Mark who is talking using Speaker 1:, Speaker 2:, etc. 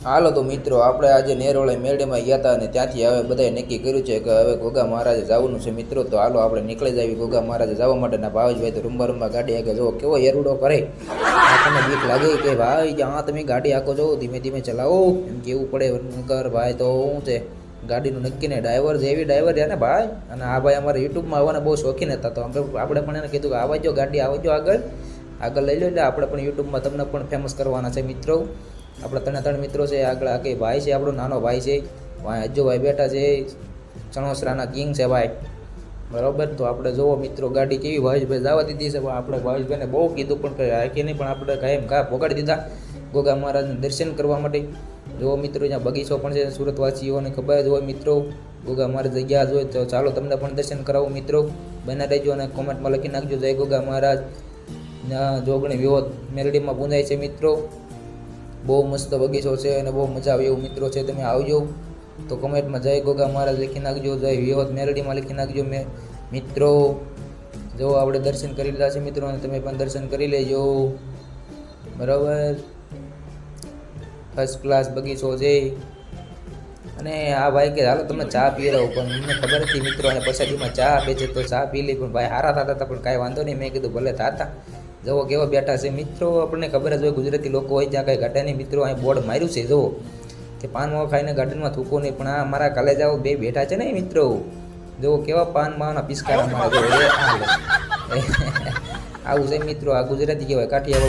Speaker 1: હાલો તો મિત્રો, આપણે આજે નેરોળે મેળેમાં ગયા હતા અને ત્યાંથી હવે બધાએ નક્કી કર્યું છે કે હવે ગોગા મહારાજે જવાનું છે મિત્રો. તો હાલો આપણે નીકળી જઈએ ગોગા મહારાજે જવા માટેના. ભાવેશભાઈ તો રૂંબા ગાડી આગળ જો કેવો એરુડો કરે. આપણને બીક લાગે કે ભાઈ જ્યાં તમે ગાડી આખો જો ધીમે ધીમે ચલાવો એમ કેવું પડે. કર ભાઈ તો શું છે ગાડીનું નક્કી ને ડ્રાઈવર જેવી ડ્રાઈવર છે ને ભાઈ. અને આ ભાઈ અમારે યુટ્યુબમાં આવવાના બહુ શોખીન હતા, તો આપણે પણ એને કીધું કે આવજો ગાડી આવજો આગળ લઈ લો, એટલે આપણે પણ યુટ્યુબમાં તમને પણ ફેમસ કરવાના છે મિત્રો. આપણે ત્રણ મિત્રો છે આગળ. આ કંઈ ભાઈ છે, આપણો નાનો ભાઈ છે, અજ્જુભાઈ બેઠા છે, ચણોસરાના કિંગ છે ભાઈ, બરાબર. તો આપણે જોવો મિત્રો ગાડી કેવી ભાવેશભાઈ જવા દીધી છે. આપણે ભાવેશભાઈને બહુ કીધું પણ કંઈ હાકી નહીં, પણ આપણે કાંઈ એમ પોગાડી દીધા ગોગા મહારાજને દર્શન કરવા માટે. જોવો મિત્રો અહીંયા બગીચો પણ છે, સુરતવાસીઓને ખબર જ હોય મિત્રો ગોગા મહારાજ ગયા જ હોય. તો ચાલો તમને પણ દર્શન કરાવો મિત્રો, બને રહેજો અને કોમેન્ટમાં લખી નાખજો જય ગોગા મહારાજ. જોગણી વિહોદ મેલડીમાં પૂંજાય છે મિત્રો. બહુ મસ્ત બગીચો છે અને બહુ મજા આવે એવું મિત્રો છે. તમે આવજો તો કમેન્ટમાં જય ગોગા મહારાજ લખી નાખજો, જય વિહોદ મેરડીમાં લખી નાખજો મિત્રો. જો આપણે દર્શન કરી લીધા છે મિત્રો, અને તમે પણ દર્શન કરી લેજો, બરાબર. ફર્સ્ટ ક્લાસ બગીચો છે. અને આ ભાઈ કે હાલો તમને ચા પી રહો, પણ મને ખબર હતી મિત્રો અને પછાડીમાં ચા આપે છે તો ચા પી લી. પણ ભાઈ હારા થતા હતા, પણ કાંઈ વાંધો નહીં, મેં કીધું ભલે થતા. જુઓ કેવા બેઠા છે મિત્રો. આપણને ખબર જ હોય ગુજરાતી લોકો હોય ત્યાં કાંઈ ઘટે નહીં મિત્રો. અહીં બોર્ડ માર્યું છે જુઓ કે પાનમાં ખાઈને ગાર્ડનમાં થૂકો નહીં, પણ આ મારા કાલે જાઓ બે બેઠા છે ને મિત્રો. જુઓ કેવા પાન માવાના પિસ્કારા મારા આવું છે મિત્રો. આ ગુજરાતી કહેવાય, કાઠિયાવાડ.